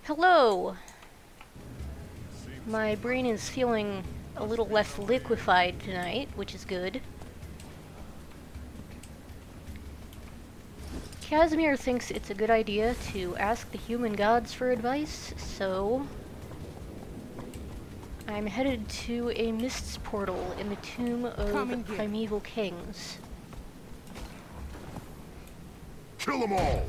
Hello! My brain is feeling a little less liquefied tonight, which is good. Casimir thinks it's a good idea to ask the human gods for advice, so I'm headed to a mists portal in the tomb of primeval kings. Kill them all!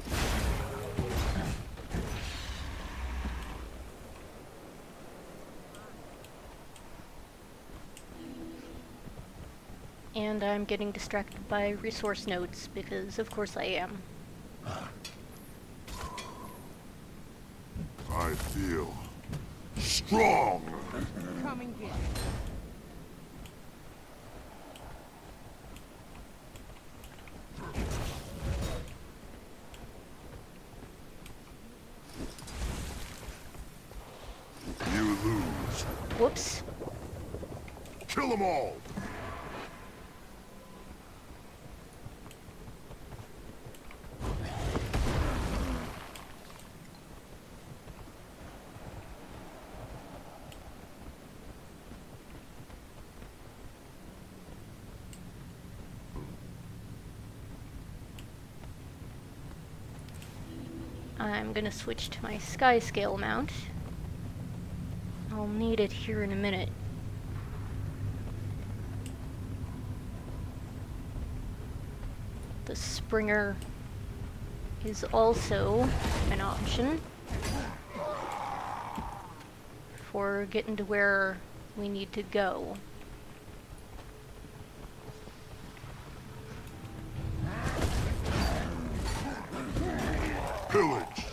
And I'm getting distracted by resource nodes, because of course I am. I feel strong! Come and get it. You lose. Whoops. Kill them all! I'm gonna switch to my sky scale mount. I'll need it here in a minute. The Springer is also an option for getting to where we need to go. Pillage!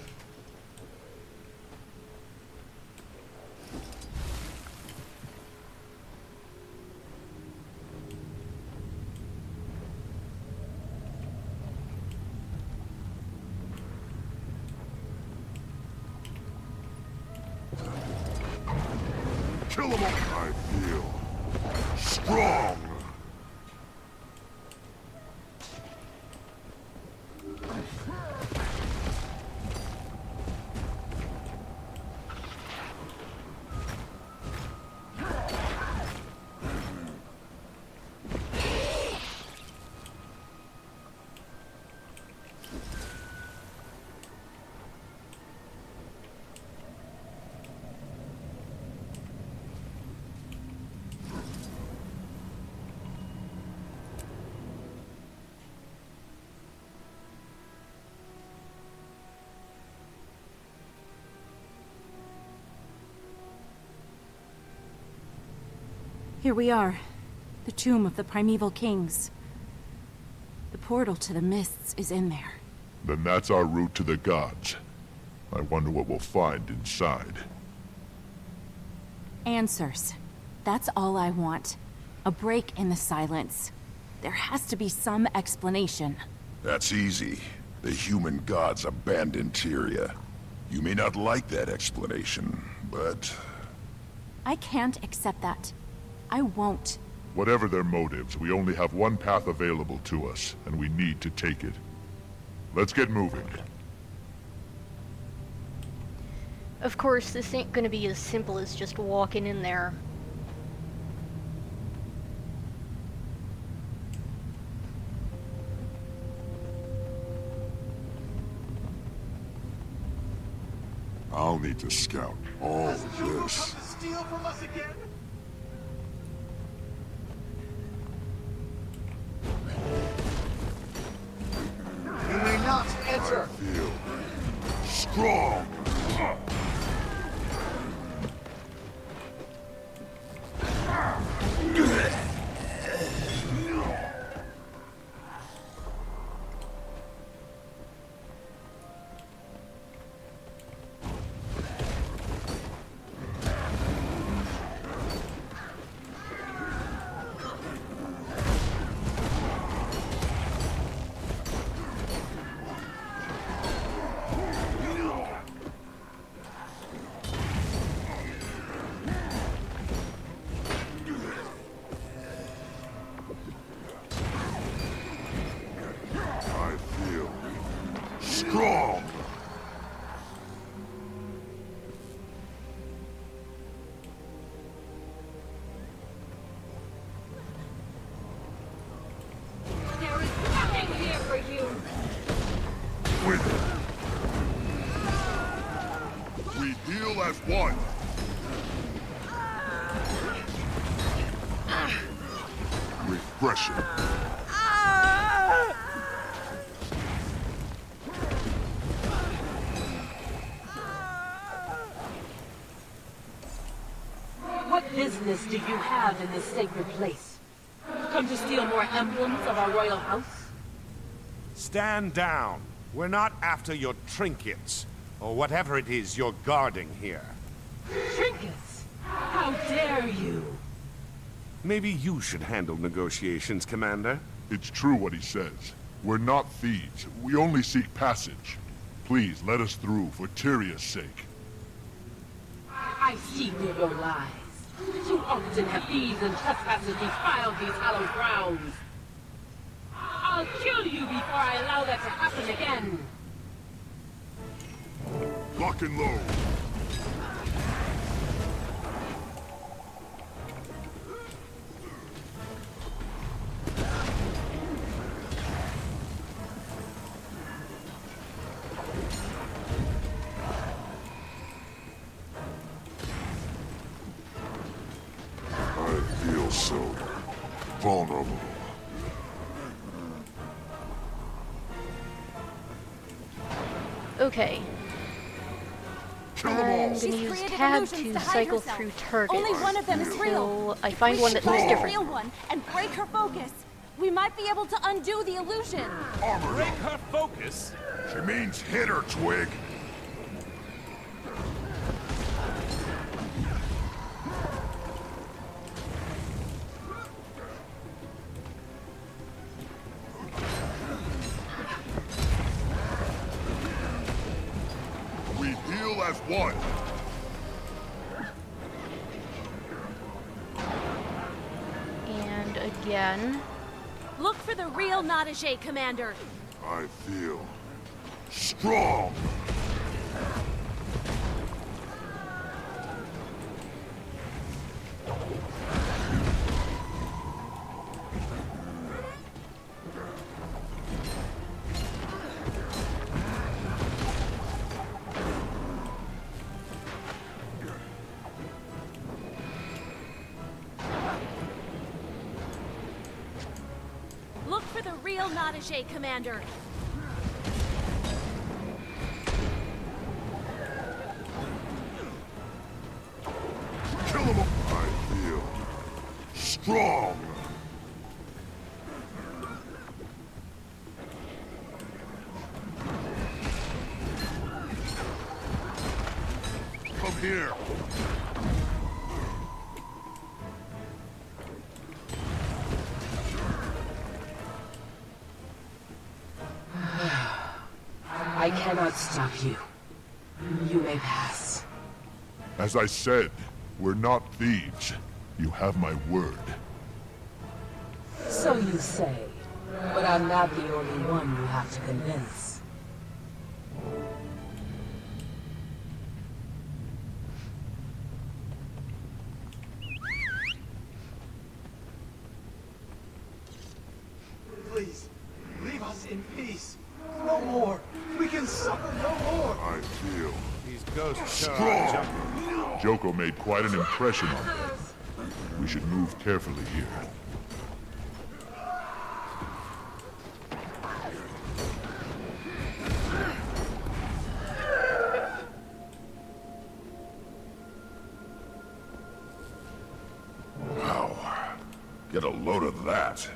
Kill them all! I feel strong! Here we are. The tomb of the primeval kings. The portal to the mists is in there. Then that's our route to the gods. I wonder what we'll find inside. Answers. That's all I want. A break in the silence. There has to be some explanation. That's easy. The human gods abandoned Tyria. You may not like that explanation, but... I can't accept that. I won't. Whatever their motives, we only have one path available to us, and we need to take it. Let's get moving. Of course, this ain't gonna be as simple as just walking in there. I'll need to scout all this. Steal from us again? You may not enter. I feel strong. I feel strong. heal as one. Refreshing. What business do you have in this sacred place? Come to steal more emblems of our royal house? Stand down. We're not after your trinkets, or whatever it is you're guarding here. Trinkets? How dare you! Maybe you should handle negotiations, Commander. It's true what he says. We're not thieves. We only seek passage. Please, let us through, for Tyria's sake. I see through your lies. Too often have thieves and trespassers defiled these hallowed grounds. I'll kill you before I allow that to happen again. Lock and load. I feel so vulnerable. Okay. Kill them I'm all. gonna She's use created tab illusions to to hide cycle herself. through targets. Only one of them is real. Until I find one that If we looks find the different. real one and break her focus, we might be able to undo the illusion. Armored Break up. her focus? She means hit her, Twig. We heal as one. And again. Look for the real Nadaje, Commander. I feel strong. Look for the real Nadaje, Commander. Kill them all. I feel strong. Come here. I cannot stop you. You may pass. As I said, we're not thieves. You have my word. So you say. But I'm not the only one you have to convince. Please, leave us in peace. No more. We can suffer no more. I feel These ghosts sure strong. are jumping. Joko made quite an impression on them. We should move carefully here. Wow. Get a load of that.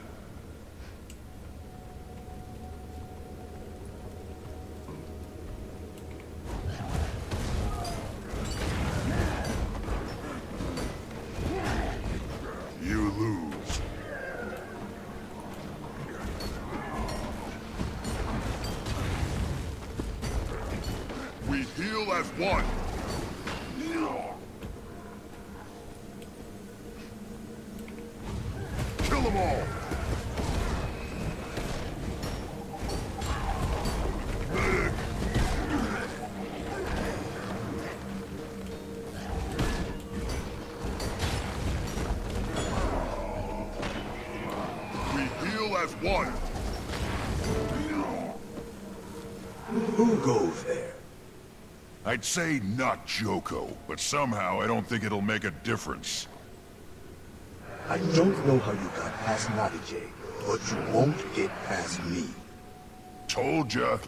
You lose. We heal as one. Kill them all. Medic. We heal as one. Who goes there? I'd say not Joko, but somehow I don't think it'll make a difference. I don't know how you got past Nadije, but you won't get past me. Told ya.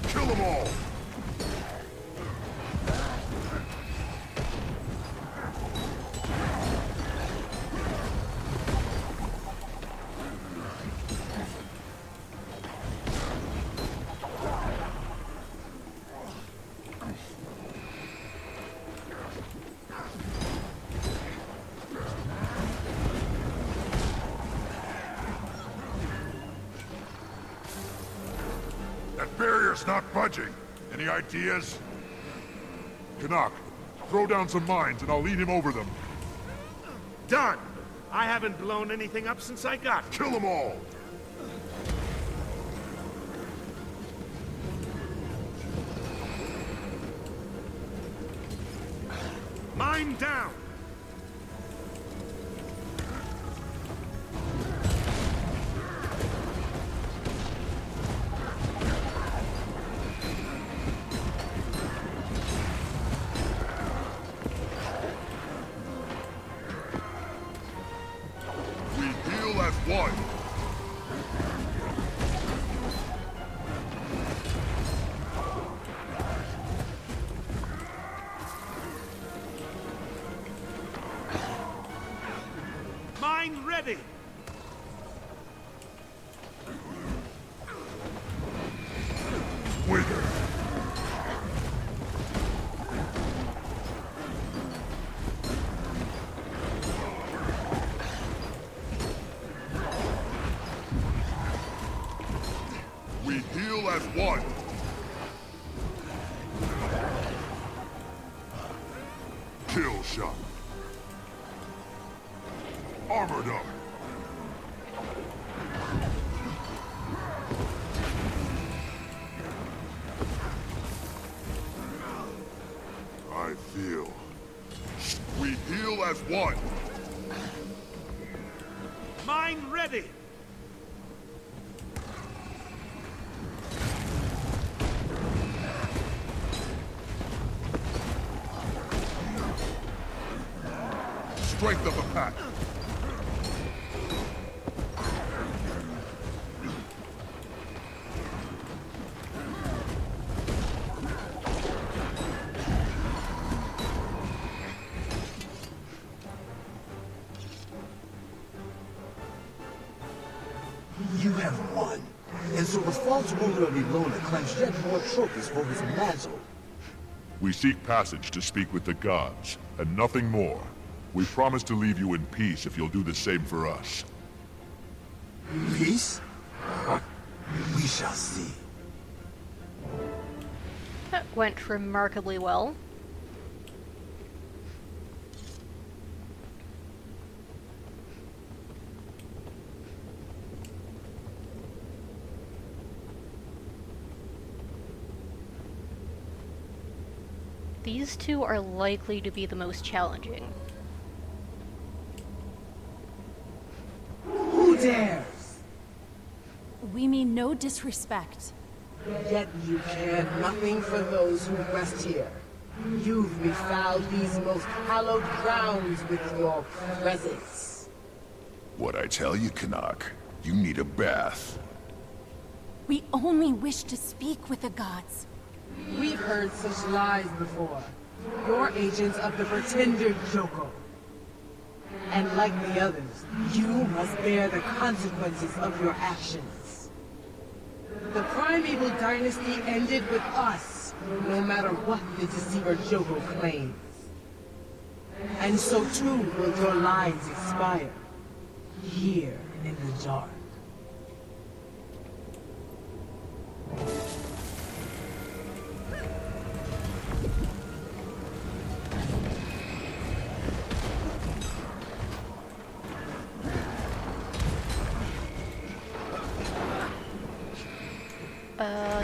Kill them all! That barrier's not budging. Any ideas? Canuck, throw down some mines and I'll lead him over them. Done! I haven't blown anything up since I got here. Kill them all! Mine down! We heal as one! Mine ready! Wither! We heal as one! Kill shot! Armored up! I feel. We heal as one! Mine ready! Strength of the pack! You have won. And so the false ruler of Ilona claims yet more trophies for his mantle. We seek passage to speak with the gods, and nothing more. We promise to leave you in peace if you'll do the same for us. Peace? We shall see. That went remarkably well. These two are likely to be the most challenging. Who dares? We mean no disrespect. Yet you care nothing for those who rest here. You've befouled these most hallowed grounds with your presence. What I tell you, Canuck, you need a bath. We only wish to speak with the gods. We've heard such lies before. You're agents of the pretender Joko. And like the others, you must bear the consequences of your actions. The primeval dynasty ended with us, no matter what the deceiver Joko claims. And so too will your lives expire, here in the dark.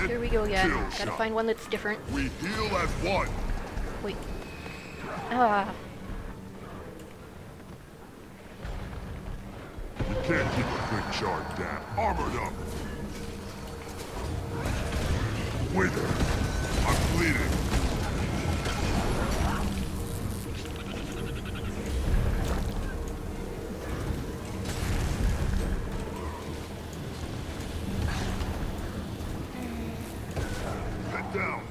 Here we go again. Kill Gotta shot. find one that's different. We heal as one! Wait. Ah. You can't keep a quick charge down. Armored up! Wither! down.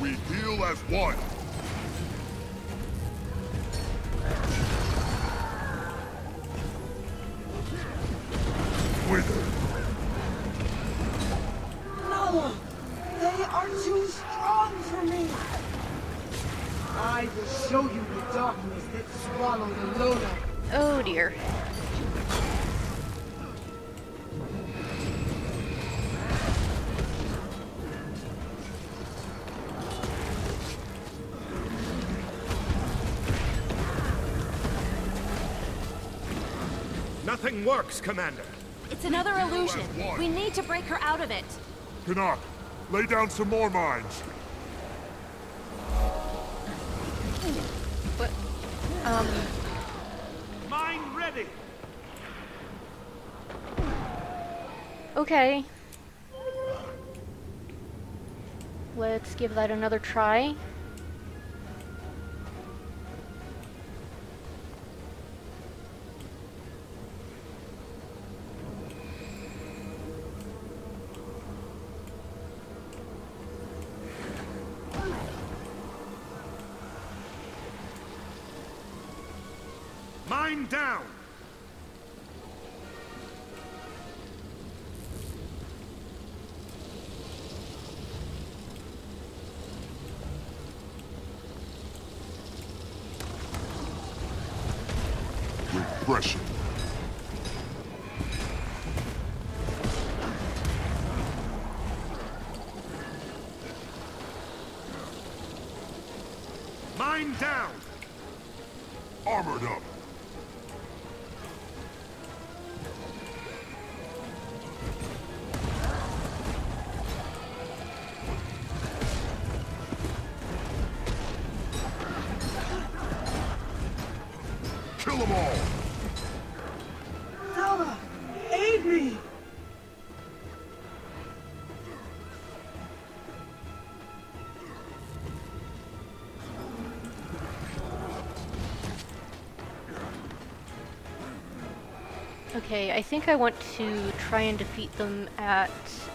We heal as one. Wither. No! They are too strong for me! I will show you the darkness that swallowed Alona. Oh dear. Nothing works, Commander. It's another illusion. We need to break her out of it. Canuck, lay down some more mines. What? Mine ready. Okay. Let's give that another try. Mine down. Repression. Mine down. Armored up. Kill them all. Zelda, aid me! Okay, I think I want to try and defeat them at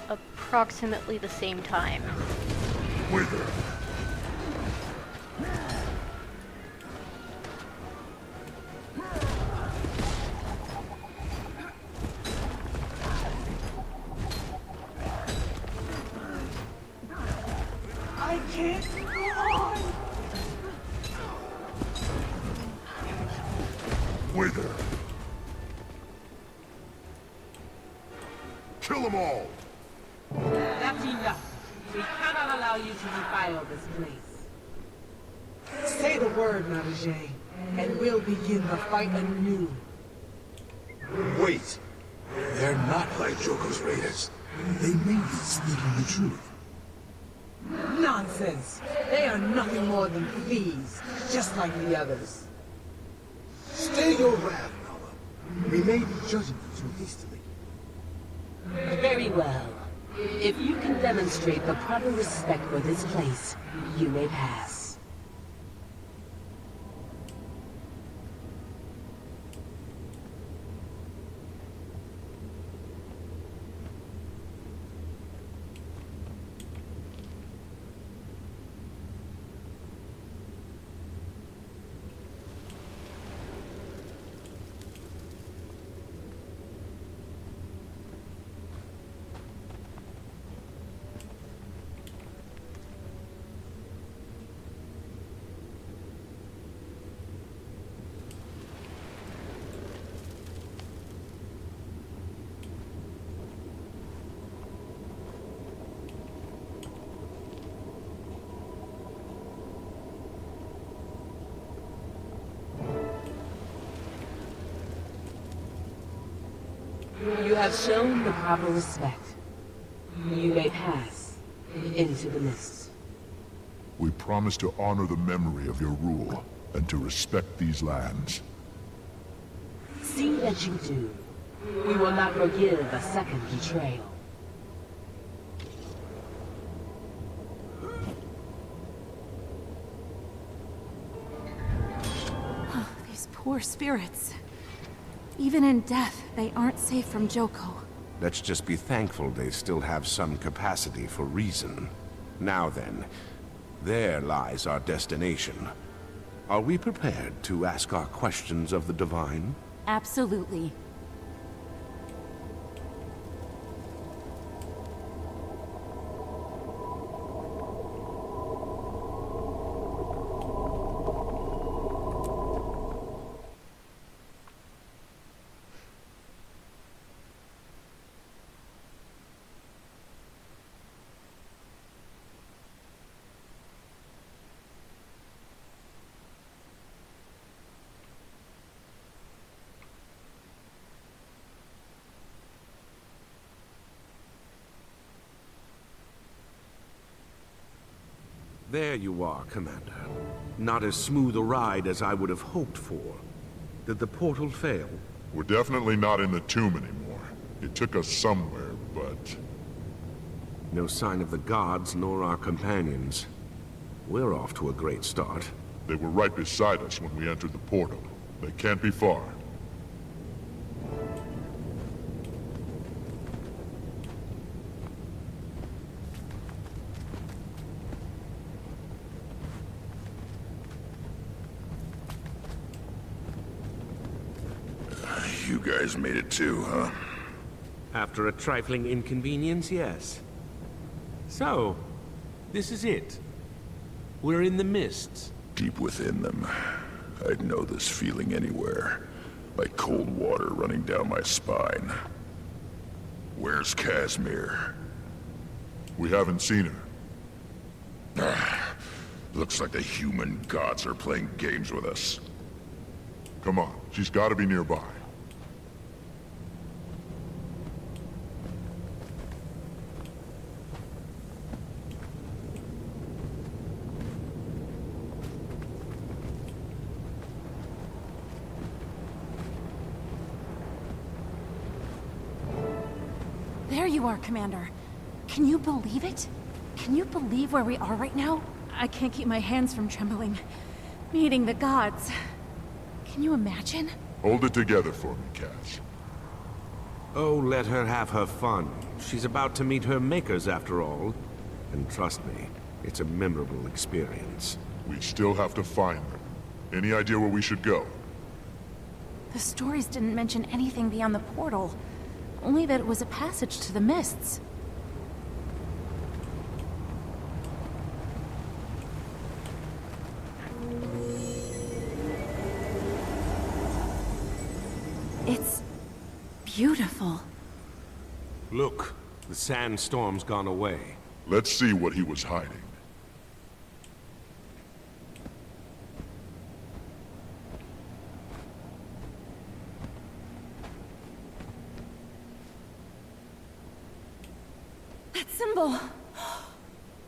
approximately the same time. Wither. I can't go on! Wither. Kill them all. That's enough. We cannot allow you to defile this place. Say the word, Navajay, and we'll begin the fight anew. Wait. They're not like Joko's raiders. They may be speaking the truth. Nonsense! They are nothing more than thieves, just like the others. Stay your wrath, Nala. We may be judging you too hastily. Very well. If you can demonstrate the proper respect for this place, you may pass. You have shown the proper respect. You may pass into the mist. We promise to honor the memory of your rule and to respect these lands. See that you do. We will not forgive a second betrayal. These poor spirits. Even in death, they aren't safe from Joko. Let's just be thankful they still have some capacity for reason. Now then, there lies our destination. Are we prepared to ask our questions of the Divine? Absolutely. There you are, Commander. Not as smooth a ride as I would have hoped for. Did the portal fail? We're definitely not in the tomb anymore. It took us somewhere, but... No sign of the gods nor our companions. We're off to a great start. They were right beside us when we entered the portal. They can't be far. You guys made it too, huh? After a trifling inconvenience, yes. So, this is it. We're in the mists. Deep within them. I'd know this feeling anywhere. Like cold water running down my spine. Where's Casimir? We haven't seen her. Looks like the human gods are playing games with us. Come on, she's gotta be nearby. There you are, Commander. Can you believe it? Can you believe where we are right now? I can't keep my hands from trembling. Meeting the gods. Can you imagine? Hold it together for me, Cass. Oh, let her have her fun. She's about to meet her makers after all. And trust me, it's a memorable experience. We still have to find them. Any idea where we should go? The stories didn't mention anything beyond the portal. Only that it was a passage to the mists. It's beautiful. Look, the sandstorm's gone away. Let's see what he was hiding. That symbol!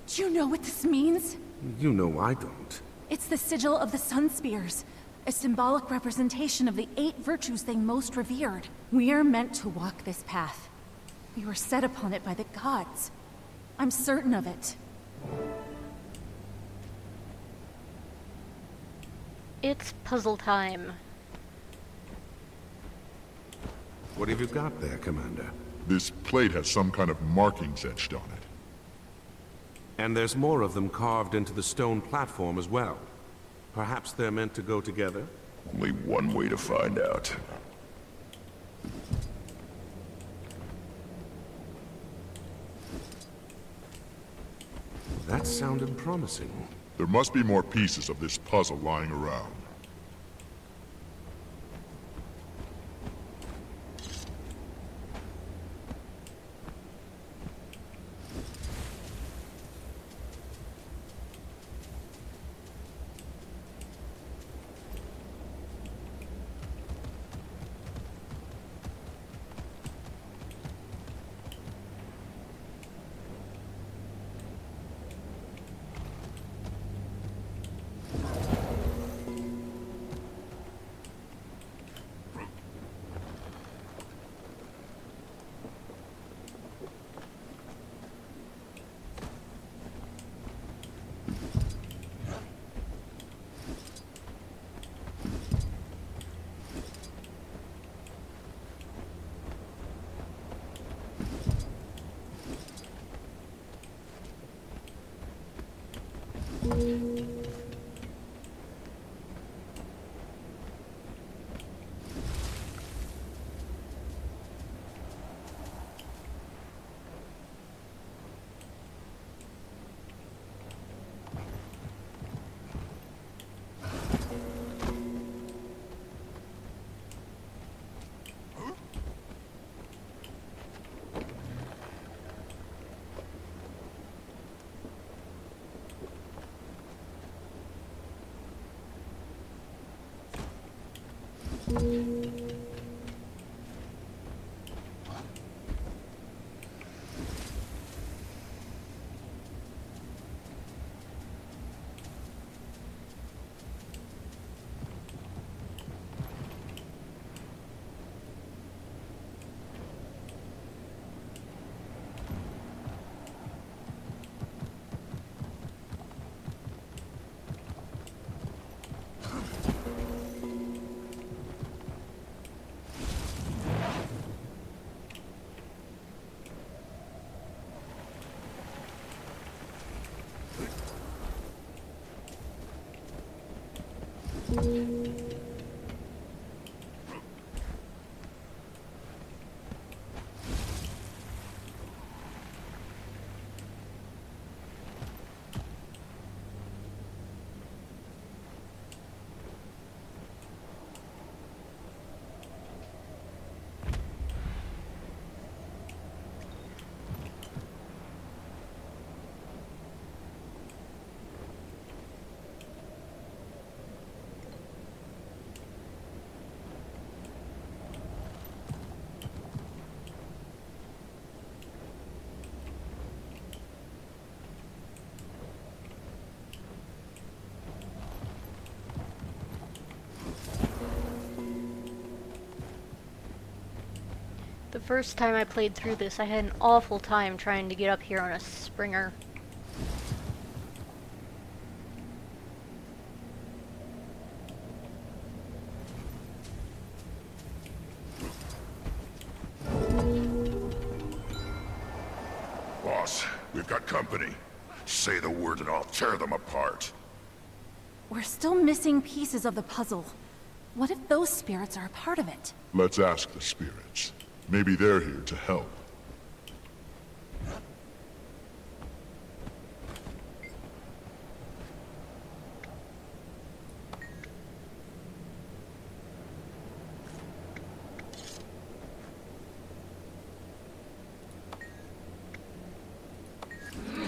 Do you know what this means? You know I don't. It's the sigil of the Sun Spears, a symbolic representation of the 8 virtues they most revered. We are meant to walk this path. We were set upon it by the gods. I'm certain of it. It's puzzle time. What have you got there, Commander? This plate has some kind of markings etched on it. And there's more of them carved into the stone platform as well. Perhaps they're meant to go together? Only one way to find out. That sounded promising. There must be more pieces of this puzzle lying around. The first time I played through this, I had an awful time trying to get up here on a Springer. Boss, we've got company. Say the word and I'll tear them apart. We're still missing pieces of the puzzle. What if those spirits are a part of it? Let's ask the spirits. Maybe they're here to help.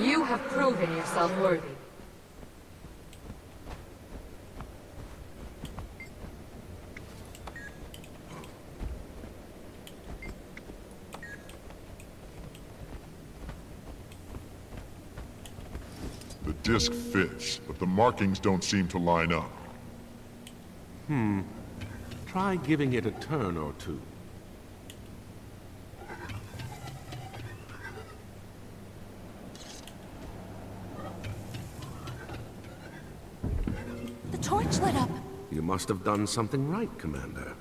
You have proven yourself worthy. The disc fits, but the markings don't seem to line up. Try giving it a turn or two. The torch lit up. You must have done something right, Commander.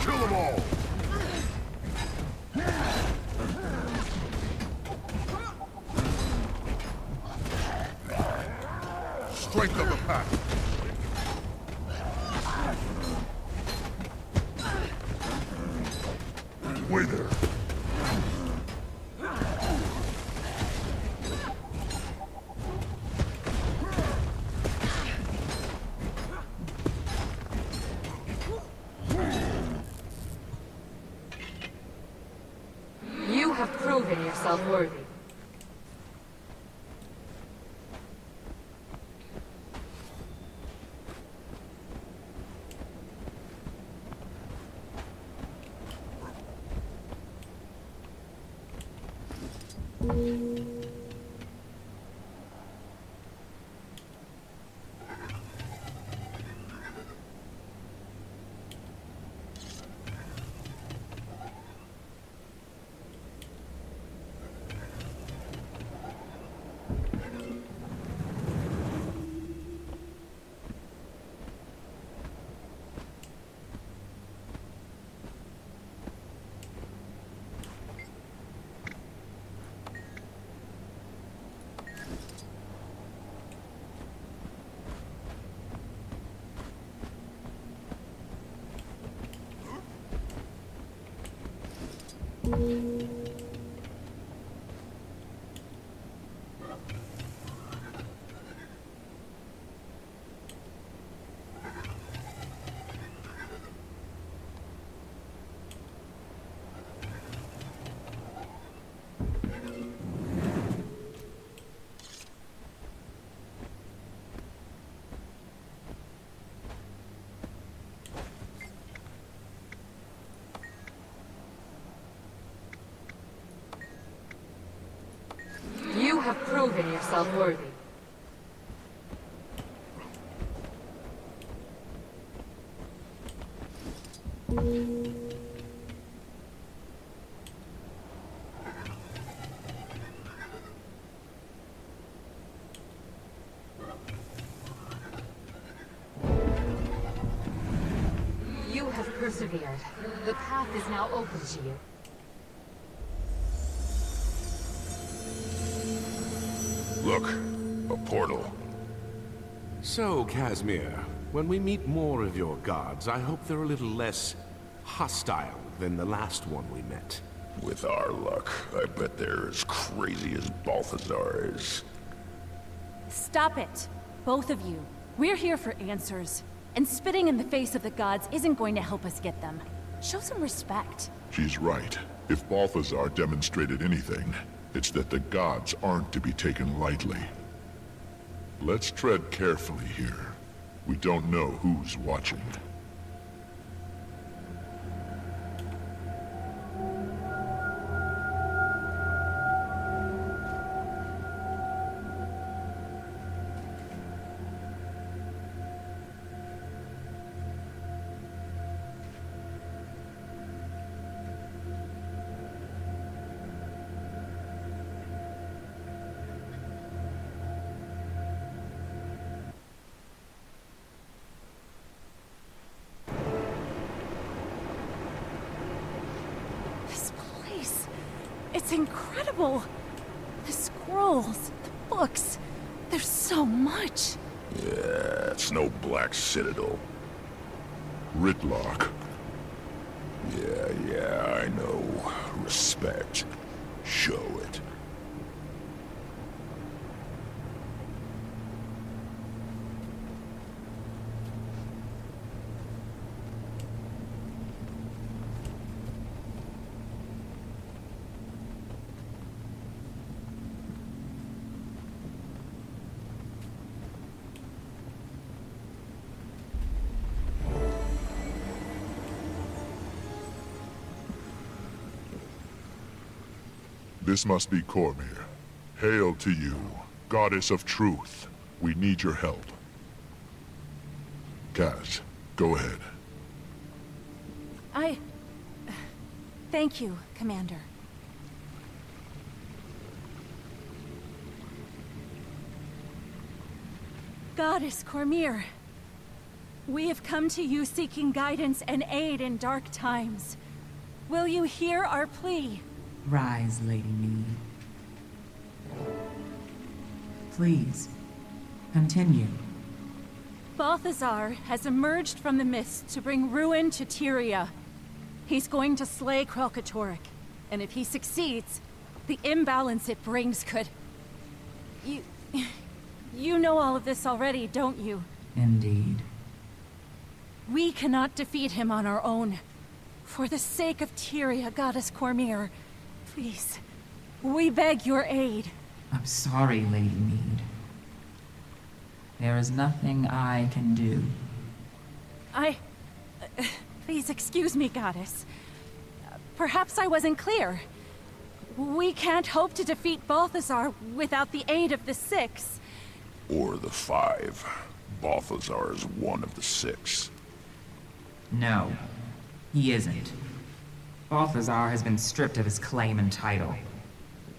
Kill them all! Strength of the pack! Wait there! have proven yourself worthy. You have proven yourself worthy. You have persevered. The path is now open to you. Look, a portal. So, Casimir, when we meet more of your gods, I hope they're a little less hostile than the last one we met. With our luck, I bet they're as crazy as Balthazar is. Stop it, both of you. We're here for answers. And spitting in the face of the gods isn't going to help us get them. Show some respect. She's right. If Balthazar demonstrated anything, it's that the gods aren't to be taken lightly. Let's tread carefully here. We don't know who's watching. It's incredible! The scrolls, the books, there's so much! Yeah, it's no Black Citadel. Ritlock. Yeah, I know. Respect. Show it. This must be Cormyr. Hail to you, goddess of truth. We need your help. Kaz, go ahead. Thank you, Commander. Goddess Cormyr, we have come to you seeking guidance and aid in dark times. Will you hear our plea? Rise, Lady Mead. Please, continue. Balthazar has emerged from the mist to bring ruin to Tyria. He's going to slay Kralkatorrik, and if he succeeds, the imbalance it brings could... You know all of this already, don't you? Indeed. We cannot defeat him on our own. For the sake of Tyria, Goddess Cormyr, Please, we beg your aid. I'm sorry, Lady Mead. There is nothing I can do. Please excuse me, Goddess. Perhaps I wasn't clear. We can't hope to defeat Balthazar without the aid of the Six. Or the 5. Balthazar is one of the 6. No, he isn't. Balthazar has been stripped of his claim and title.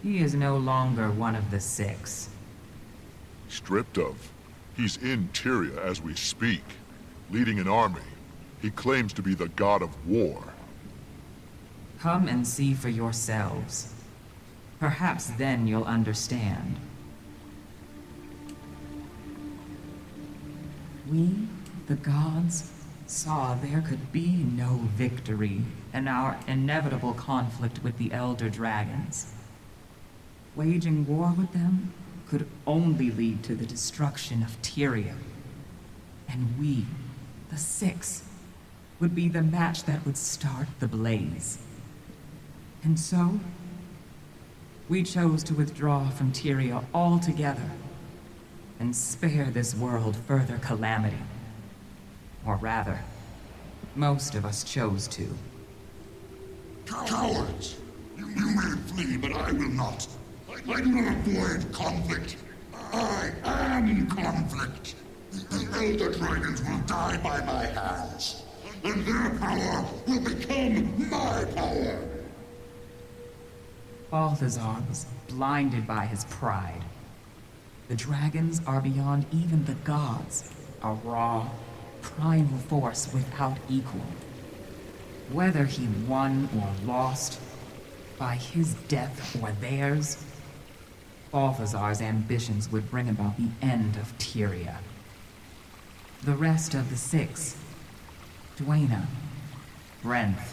He is no longer one of the 6. Stripped of? He's in Tyria as we speak, leading an army. He claims to be the god of war. Come and see for yourselves. Perhaps then you'll understand. We, the gods, saw there could be no victory in our inevitable conflict with the Elder Dragons. Waging war with them could only lead to the destruction of Tyria. And we, the 6, would be the match that would start the blaze. And so, we chose to withdraw from Tyria altogether and spare this world further calamity. Or rather, most of us chose to. Cowards! You may flee, but I will not. I do not avoid conflict. I am conflict. The Elder Dragons will die by my hands, and their power will become my power. Balthazar was blinded by his pride. The dragons are beyond even the gods, a raw, primal force without equal. Whether he won or lost, by his death or theirs, Balthazar's ambitions would bring about the end of Tyria. The rest of the 6, Dwayna, Brenth,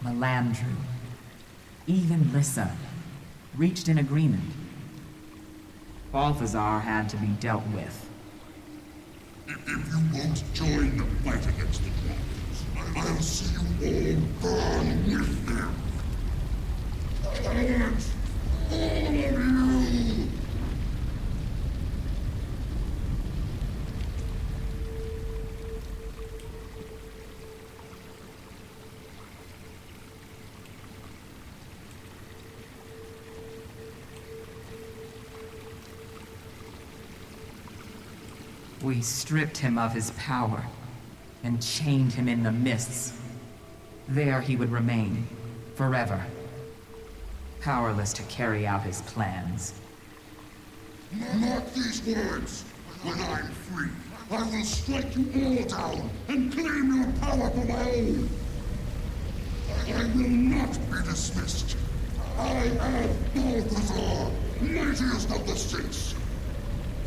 Melandru, even Lissa, reached an agreement. Balthazar had to be dealt with. If you won't join the fight against the dragons, I'll see you all burn with them. Cowards! All of you! We stripped him of his power and chained him in the mists. There he would remain, forever, powerless to carry out his plans. Mark these words. When I'm free, I will strike you all down and claim your power for my own. I will not be dismissed. I am Balthazar, mightiest of the 6.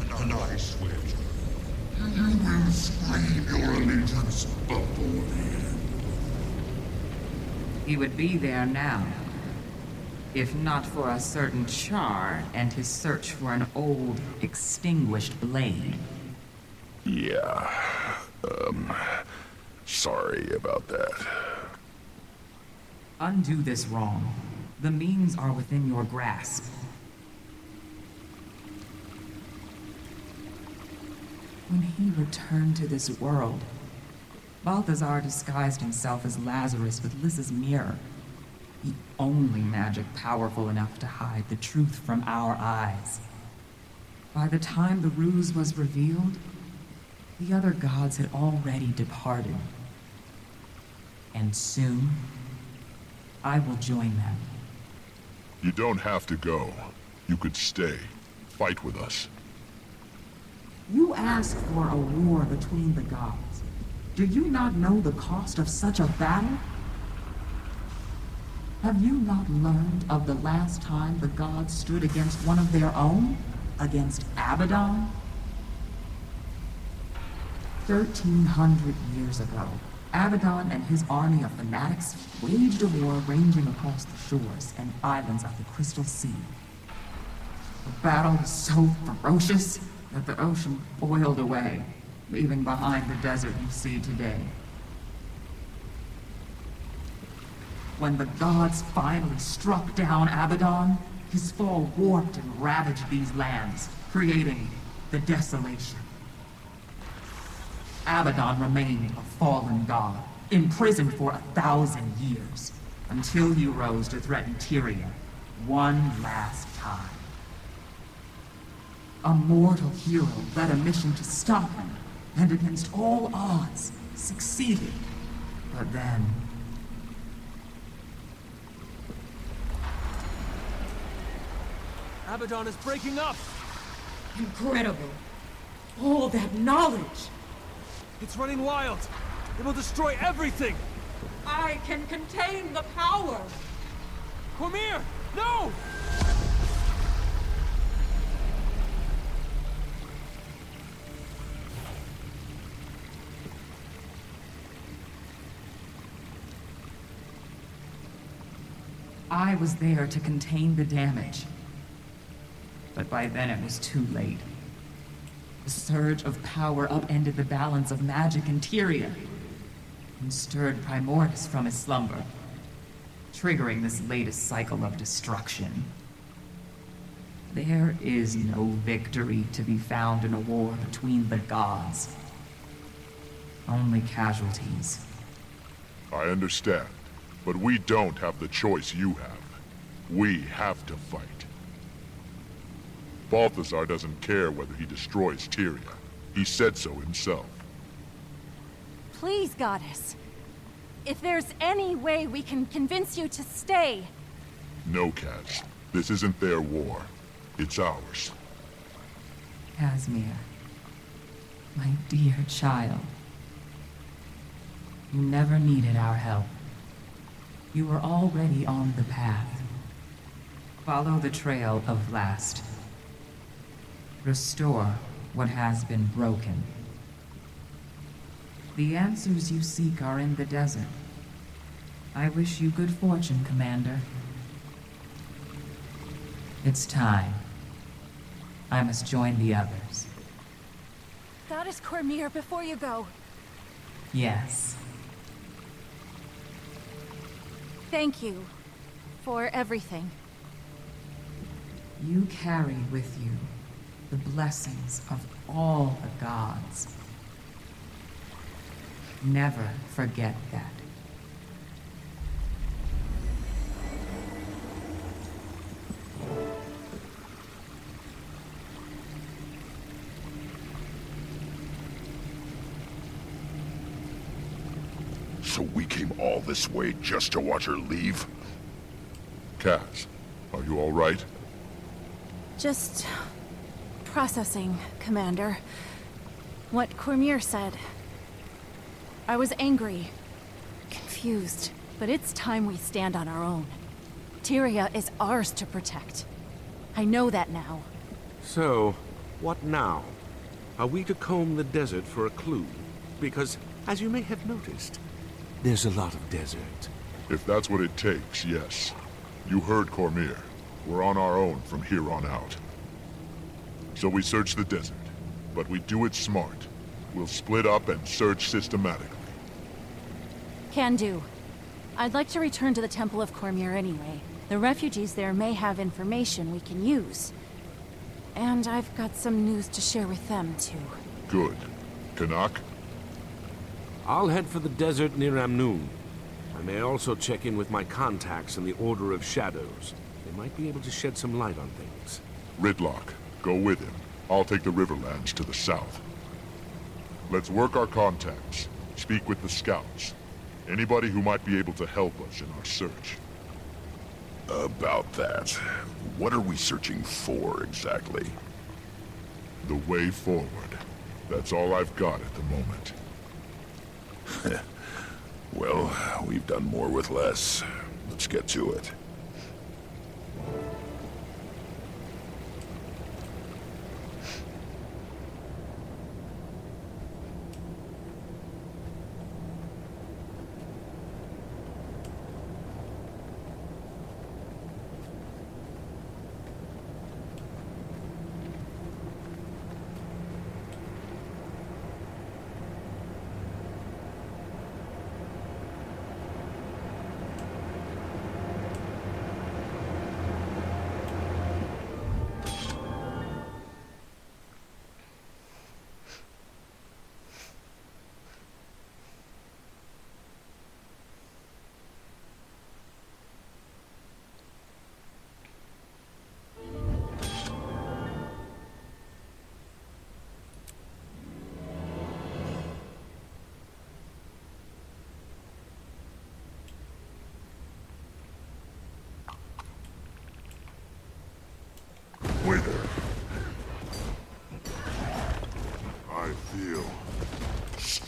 And I swear to you, you will scream your allegiance before the end. He would be there now, if not for a certain Char and his search for an old, extinguished blade. Yeah, sorry about that. Undo this wrong. The means are within your grasp. When he returned to this world, Balthazar disguised himself as Lazarus with Lissa's mirror. The only magic powerful enough to hide the truth from our eyes. By the time the ruse was revealed, the other gods had already departed. And soon, I will join them. You don't have to go. You could stay. Fight with us. You ask for a war between the gods. Do you not know the cost of such a battle? Have you not learned of the last time the gods stood against one of their own? Against Abaddon? 1,300 years ago, Abaddon and his army of fanatics waged a war ranging across the shores and islands of the Crystal Sea. The battle was so ferocious that the ocean boiled away, leaving behind the desert you see today. When the gods finally struck down Abaddon, his fall warped and ravaged these lands, creating the desolation. Abaddon remained a fallen god, imprisoned for 1,000 years, until he rose to threaten Tyria one last time. A mortal hero led a mission to stop him, and against all odds, succeeded. But then... Abaddon is breaking up! Incredible! All that knowledge! It's running wild! It will destroy everything! I can contain the power! Cormir! No! I was there to contain the damage. But by then it was too late. The surge of power upended the balance of magic in Tyria, and stirred Primordus from his slumber, triggering this latest cycle of destruction. There is no victory to be found in a war between the gods. Only casualties. I understand, but we don't have the choice you have. We have to fight. Balthazar doesn't care whether he destroys Tyria. He said so himself. Please, Goddess. If there's any way we can convince you to stay... No, Kaz. This isn't their war. It's ours. Casimir, my dear child. You never needed our help. You were already on the path. Follow the trail of last. Restore what has been broken. The answers you seek are in the desert. I wish you good fortune, Commander. It's time. I must join the others. Goddess Cormir, before you go. Yes. Thank you for everything. You carry with you the blessings of all the gods. Never forget that. So we came all this way just to watch her leave? Kaz, are you all right? Just... processing, Commander. What Cormir said. I was angry, confused, but it's time we stand on our own. Tyria is ours to protect. I know that now. So, what now? Are we to comb the desert for a clue? Because, as you may have noticed, there's a lot of desert. If that's what it takes, yes. You heard Cormir. We're on our own from here on out. So we search the desert, but we do it smart. We'll split up and search systematically. Can do. I'd like to return to the Temple of Cormir anyway. The refugees there may have information we can use. And I've got some news to share with them, too. Good. Kanak? I'll head for the desert near Amnoon. I may also check in with my contacts in the Order of Shadows. They might be able to shed some light on things. Ridlock, go with him. I'll take the Riverlands to the south. Let's work our contacts. Speak with the scouts. Anybody who might be able to help us in our search. About that, what are we searching for exactly? The way forward. That's all I've got at the moment. Well, we've done more with less. Let's get to it.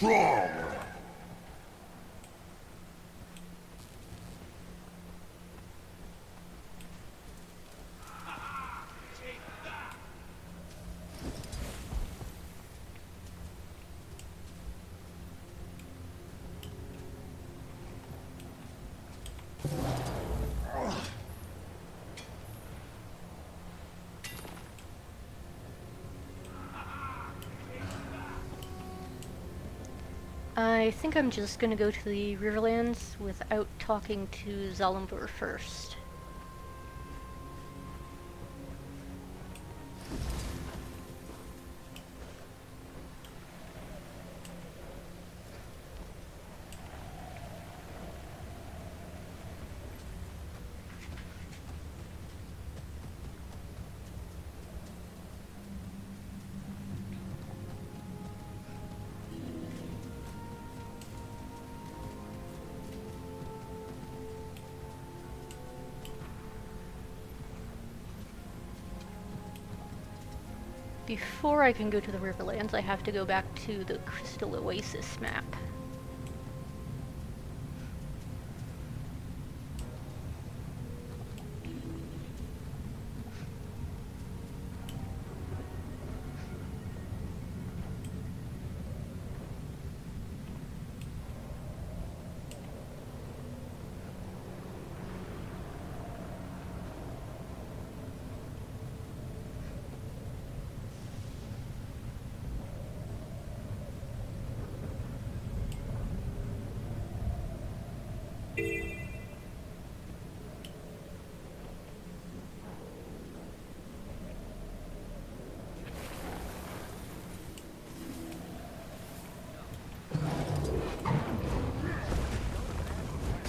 strong! I think I'm just gonna go to the Riverlands without talking to Zalambur first. Before I can go to the Riverlands, I have to go back to the Crystal Oasis map.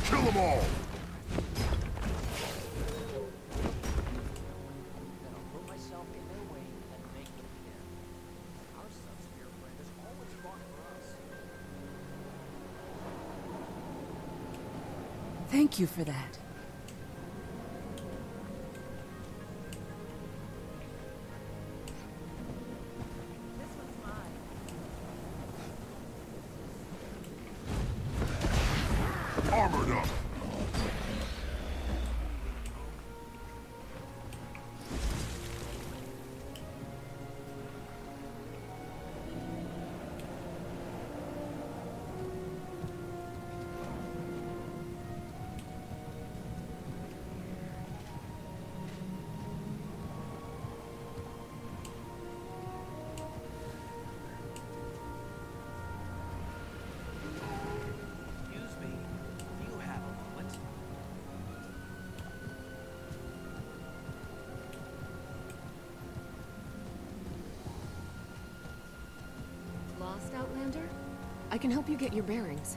Kill them all! Thank you for that. Armored up! Excuse me. Do you have a moment? Lost, Outlander? I can help you get your bearings.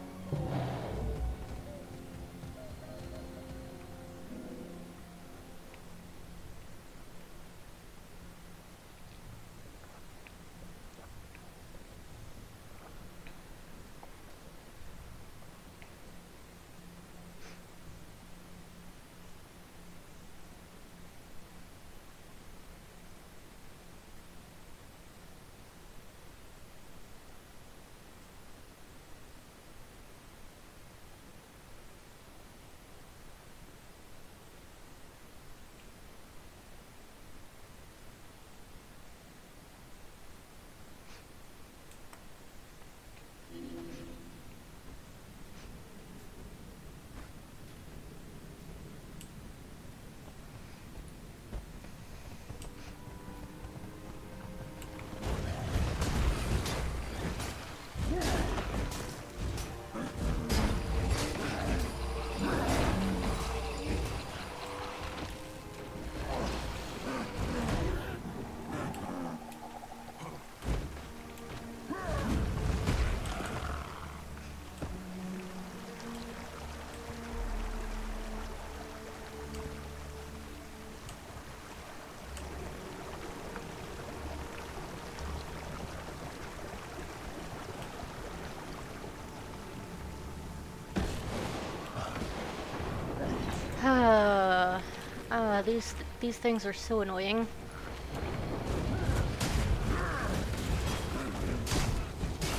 These things are so annoying.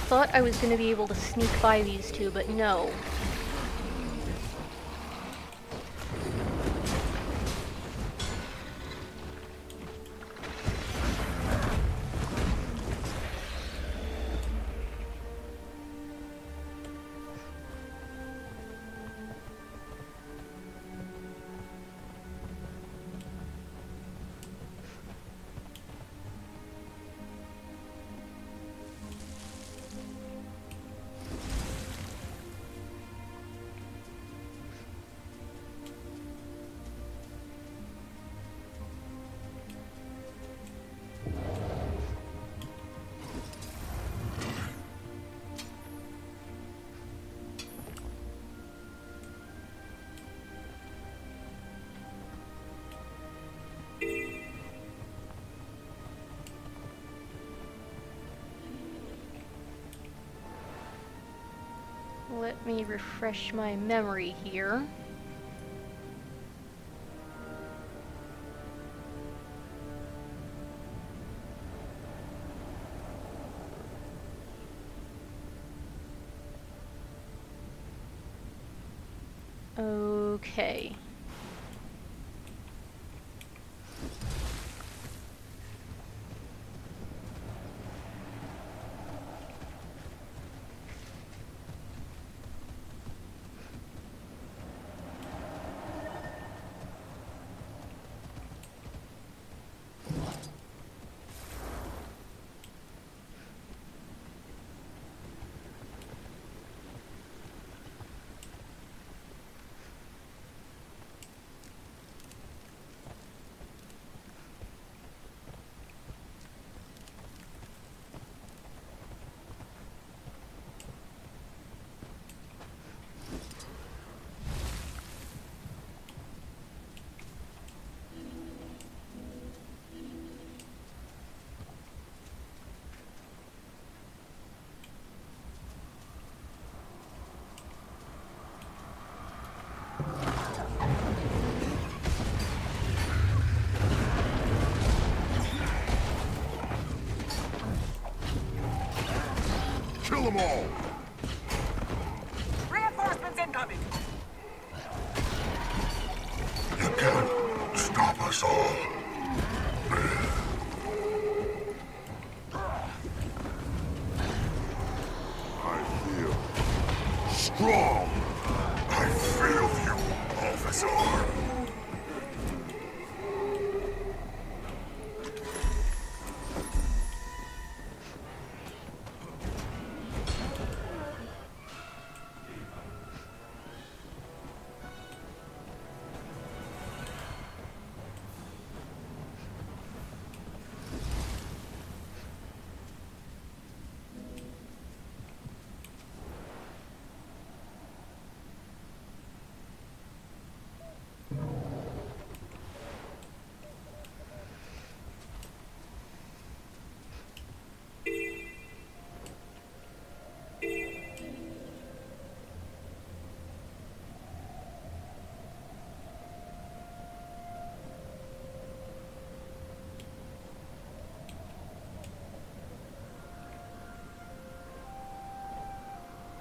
thought I was going to be able to sneak by these two, but no. Let me refresh my memory here. Okay. Kill them all! Reinforcements incoming! You can't stop us all. I feel strong! I feel you, officer.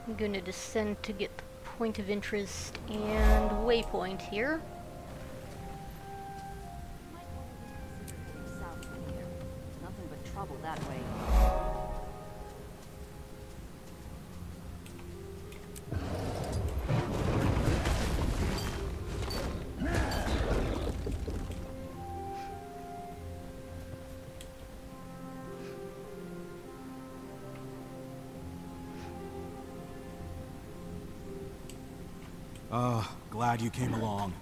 I'm gonna descend to get the point of interest and waypoint here. Nothing but trouble that way. Glad you came along.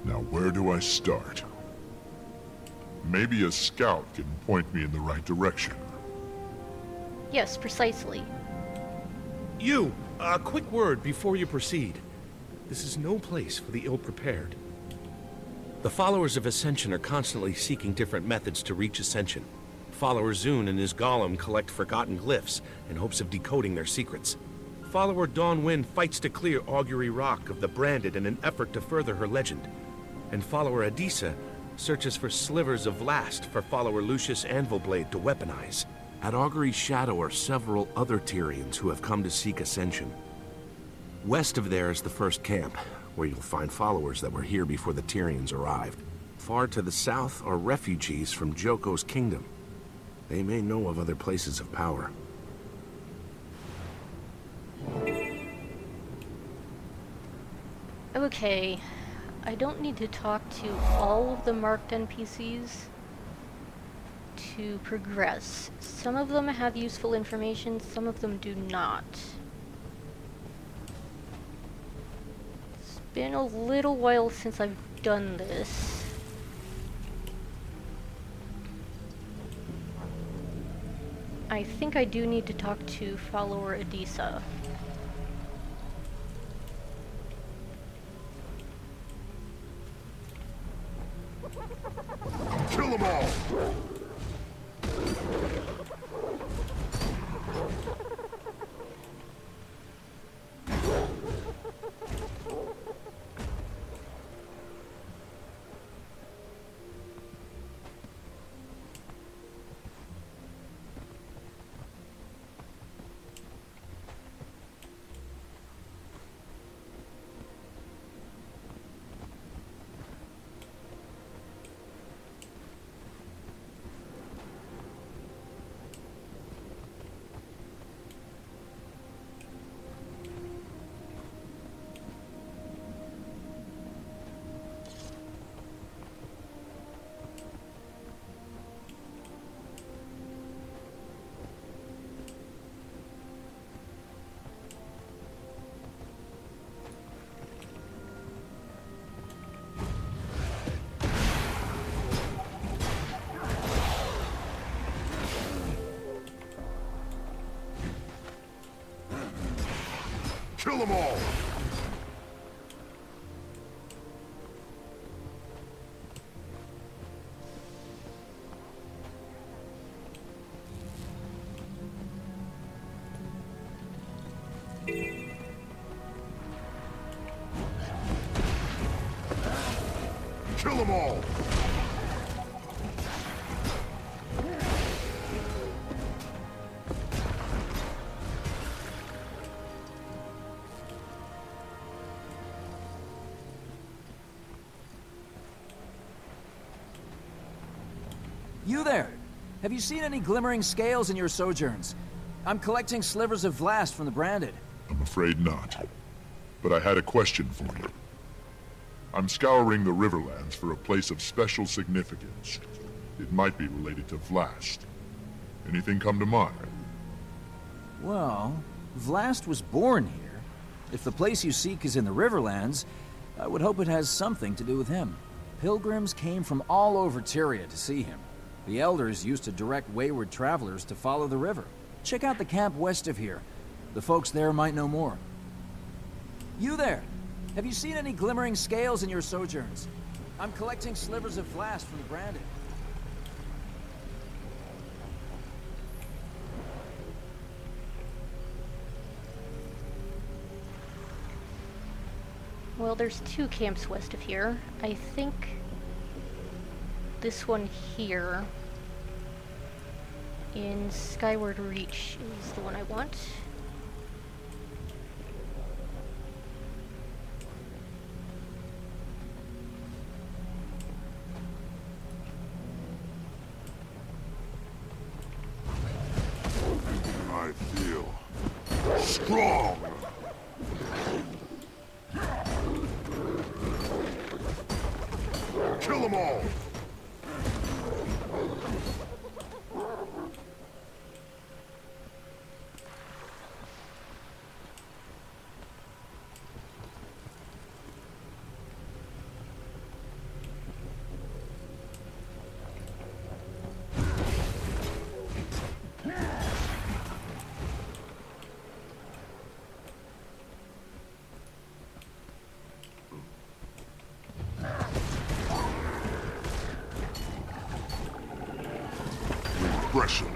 Now where do I start? Maybe a scout can point me in the right direction. Yes, precisely. You! A quick word before you proceed. This is no place for the ill-prepared. The followers of Ascension are constantly seeking different methods to reach Ascension. Follower Zune and his golem collect forgotten glyphs in hopes of decoding their secrets. Follower Dawnwind fights to clear Augury Rock of the Branded in an effort to further her legend. And follower Adisa searches for slivers of Vlast for follower Lucius Anvilblade to weaponize. At Augury's Shadow are several other Tyrians who have come to seek Ascension. West of there is the first camp, where you'll find followers that were here before the Tyrians arrived. Far to the south are refugees from Joko's kingdom. They may know of other places of power. Okay, I don't need to talk to all of the marked NPCs to progress. Some of them have useful information, some of them do not. It's been a little while since I've done this. I think I do need to talk to follower Adisa. Kill them all! Kill them all! Kill them all! You there! Have you seen any glimmering scales in your sojourns? I'm collecting slivers of Vlast from the Branded. I'm afraid not. But I had a question for you. I'm scouring the Riverlands for a place of special significance. It might be related to Vlast. Anything come to mind? Well, Vlast was born here. If the place you seek is in the Riverlands, I would hope it has something to do with him. Pilgrims came from all over Tyria to see him. The Elders used to direct wayward travelers to follow the river. Check out the camp west of here. The folks there might know more. You there! Have you seen any glimmering scales in your sojourns? I'm collecting slivers of Vlast from the Branded. Well, there's two camps west of here. I think this one here in Skyward Reach is the one I want. I feel strong! Kill them all! Refreshing.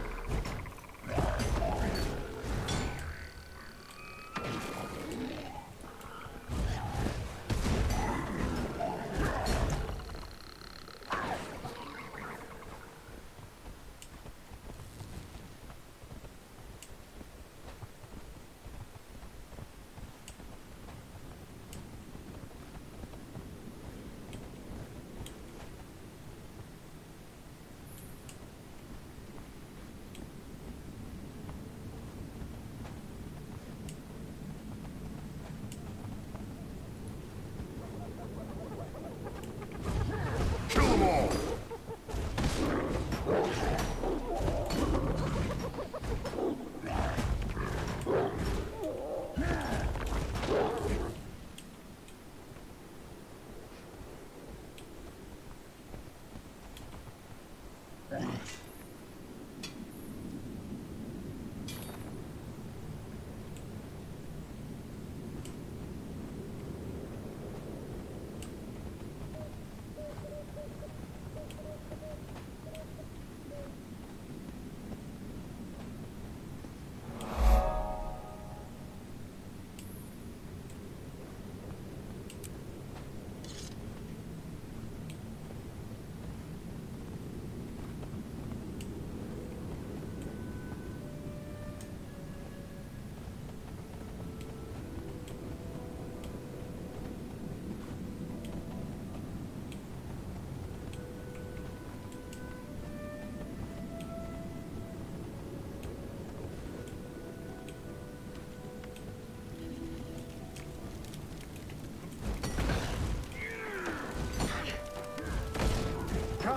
Kill them all!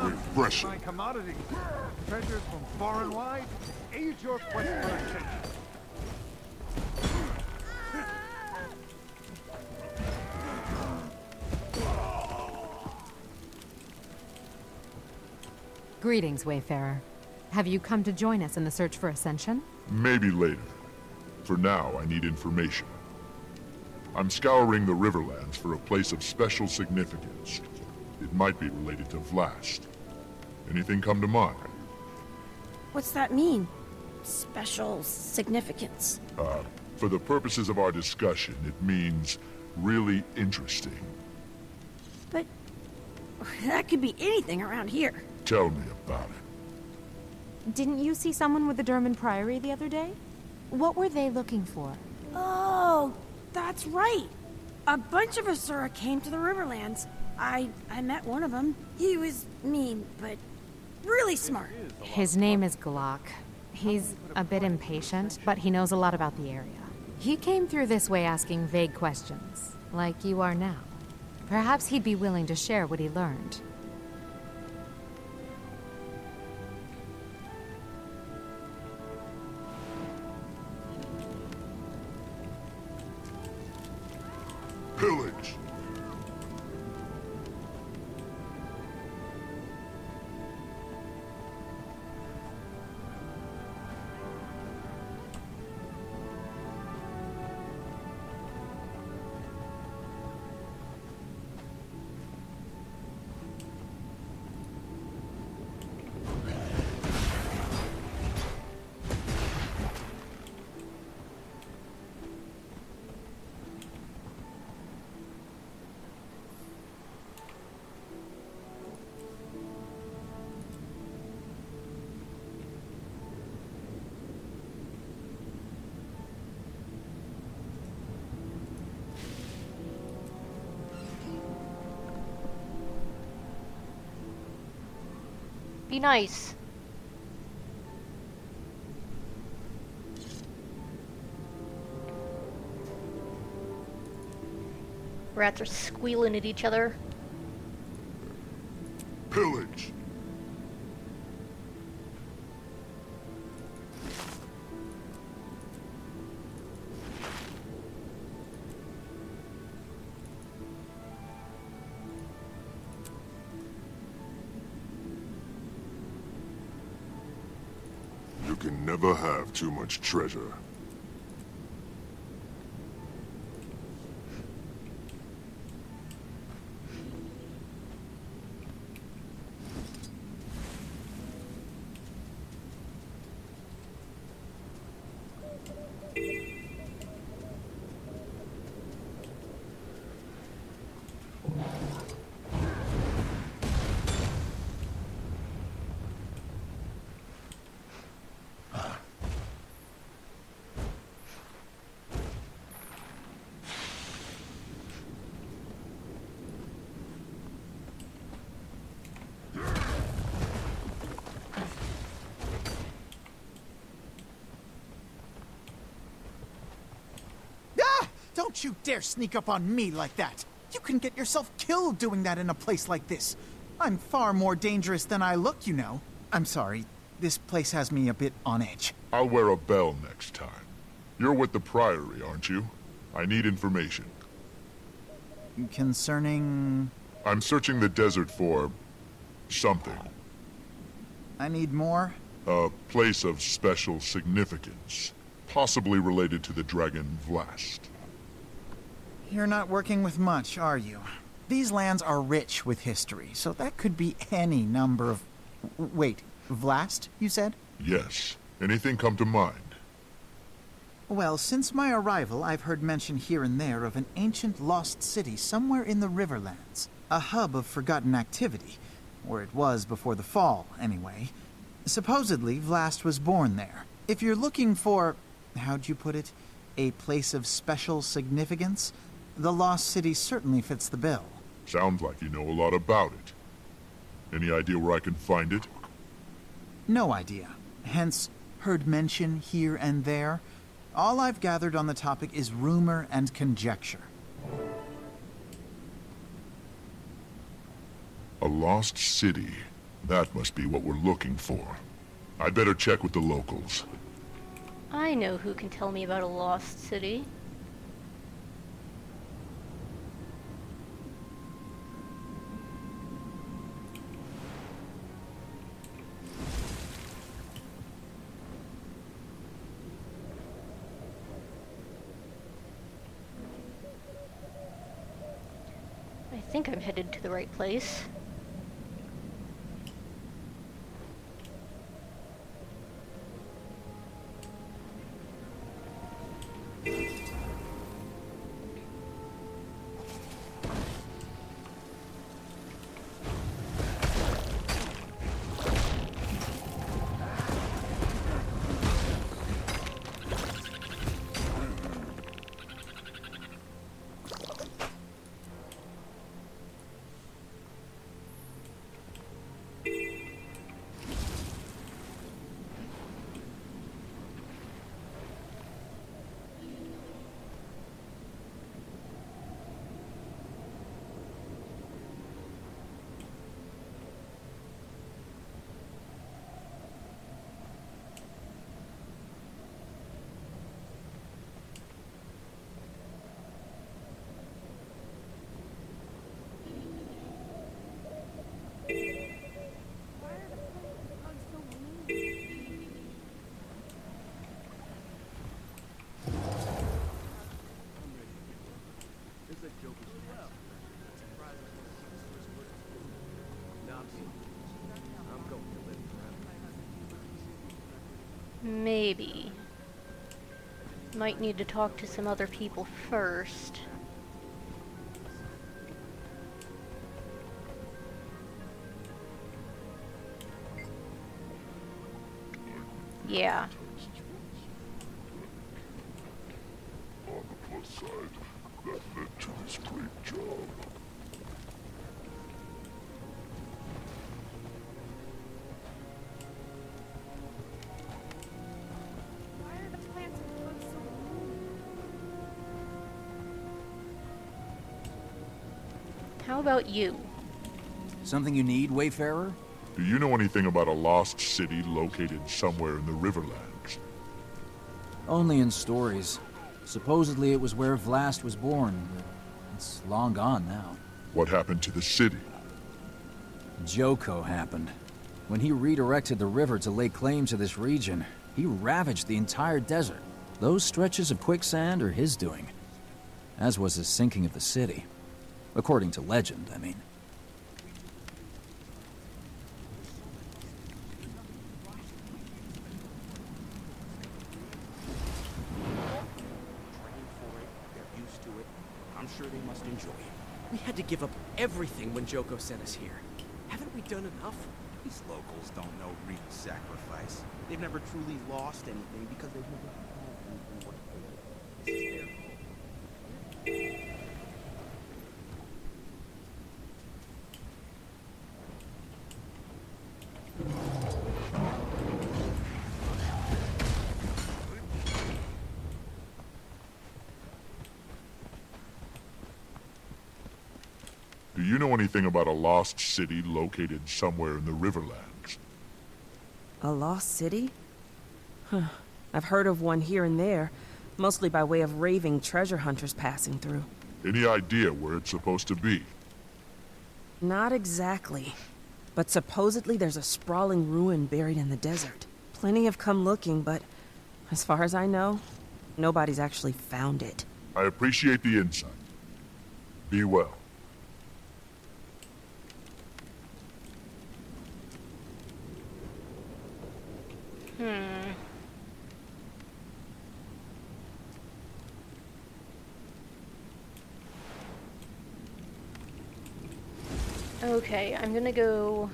Refreshing. My commodity. Treasures from far and wide. Aid your quest for ascension. Greetings, Wayfarer. Have you come to join us in the search for Ascension? Maybe later. For now, I need information. I'm scouring the Riverlands for a place of special significance. It might be related to Vlast. Anything come to mind? What's that mean? Special significance? For the purposes of our discussion, it means really interesting. But that could be anything around here. Tell me about it. Didn't you see someone with the Derman Priory the other day? What were they looking for? Oh, that's right. A bunch of Asura came to the Riverlands. I met one of them. He was mean, but really smart. His name is Glock. He's a bit impatient, but he knows a lot about the area. He came through this way asking vague questions, like you are now. Perhaps he'd be willing to share what he learned. Pillage! Be nice. Rats are squealing at each other. Pillage! You can never have too much treasure. Don't you dare sneak up on me like that! You can get yourself killed doing that in a place like this. I'm far more dangerous than I look, you know. I'm sorry. This place has me a bit on edge. I'll wear a bell next time. You're with the Priory, aren't you? I need information. Concerning... I'm searching the desert for... something. I need more? A place of special significance. Possibly related to the dragon Vlast. You're not working with much, are you? These lands are rich with history, so that could be any number of... Wait, Vlast, you said? Yes. Anything come to mind? Well, since my arrival, I've heard mention here and there of an ancient lost city somewhere in the Riverlands. A hub of forgotten activity. Or it was before the fall, anyway. Supposedly, Vlast was born there. If you're looking for... how'd you put it? A place of special significance? The lost city certainly fits the bill. Sounds like you know a lot about it. Any idea where I can find it? No idea. Hence, heard mention here and there. All I've gathered on the topic is rumor and conjecture. A lost city. That must be what we're looking for. I'd better check with the locals. I know who can tell me about a lost city. I think I'm headed to the right place. Maybe. Might need to talk to some other people first. Yeah. On the plus side, that led to this great job. How about you? Something you need, Wayfarer? Do you know anything about a lost city located somewhere in the Riverlands? Only in stories. Supposedly it was where Vlast was born, but it's long gone now. What happened to the city? Joko happened. When he redirected the river to lay claim to this region, he ravaged the entire desert. Those stretches of quicksand are his doing, as was the sinking of the city. According to legend, I mean. They're used to it. I'm sure they must enjoy it. We had to give up everything when Joko sent us here. Haven't we done enough? These locals don't know real sacrifice. They've never truly lost anything because they've never had anything worth it. This is their home. know anything about a lost city located somewhere in the Riverlands? A lost city? Huh. I've heard of one here and there, mostly by way of raving treasure hunters passing through. Any idea where it's supposed to be? Not exactly. But supposedly there's a sprawling ruin buried in the desert. Plenty have come looking, but as far as I know, nobody's actually found it. I appreciate the insight. Be well. Okay, I'm gonna go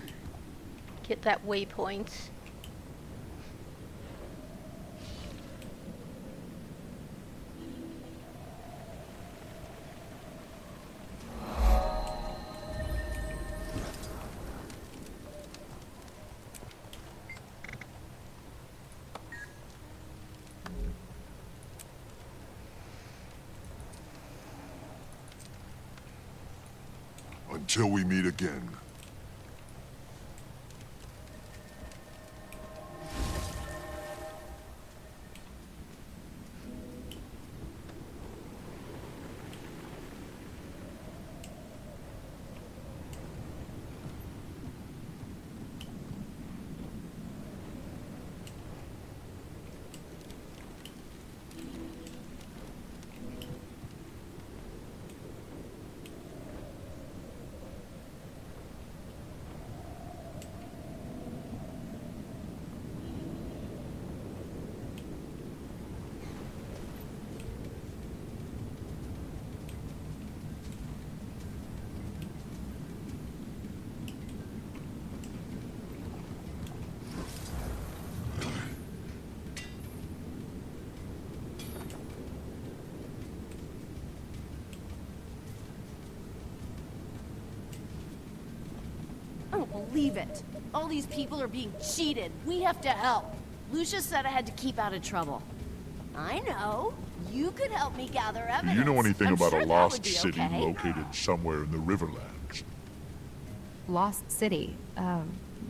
get that waypoint. Until we meet again. I don't believe it. All these people are being cheated. We have to help. Lucia said I had to keep out of trouble. I know. You could help me gather Do evidence. you know anything I'm about sure a that lost would be city okay. located somewhere in the Riverlands? Lost City.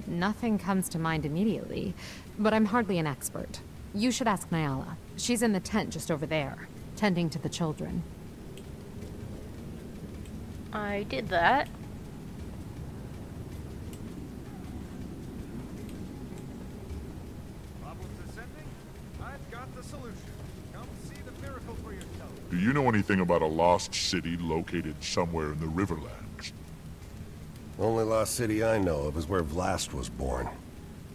Nothing comes to mind immediately, but I'm hardly an expert. You should ask Nyala. She's in the tent just over there, tending to the children. I did that. Problems ascending? I've got the solution. Come see the miracle for yourself. Do you know anything about a lost city located somewhere in the Riverlands? The only lost city I know of is where Vlast was born.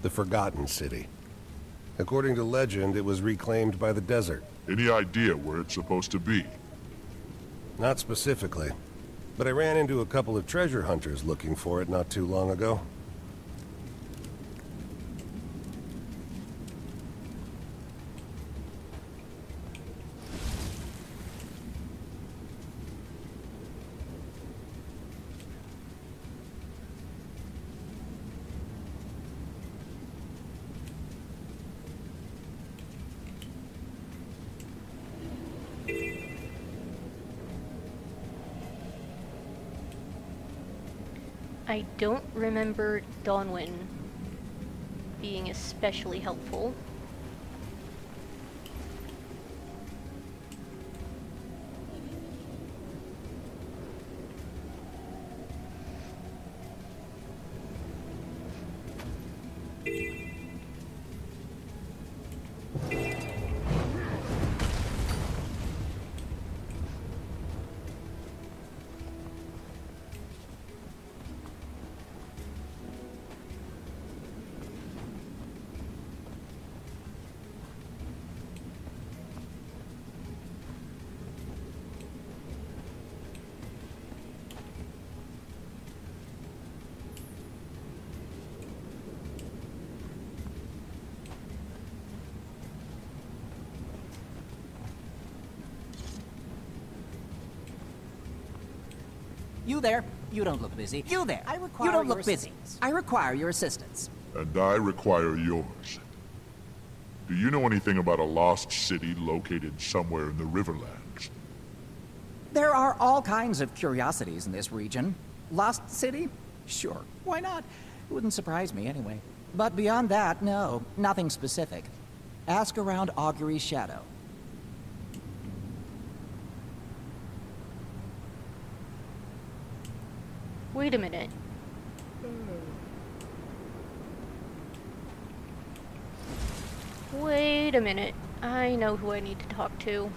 The Forgotten City. According to legend, it was reclaimed by the desert. Any idea where it's supposed to be? Not specifically, but I ran into a couple of treasure hunters looking for it not too long ago. I don't remember Dawnwyn being especially helpful. You there. You don't look busy. You there. I require You don't your look busy. I require your assistance. And I require yours. Do you know anything about a lost city located somewhere in the Riverlands? There are all kinds of curiosities in this region. Lost City? Sure, why not? It wouldn't surprise me anyway. But beyond that, no, nothing specific. Ask around Augury's Shadow. Wait a minute. Wait a minute. I know who I need to talk to.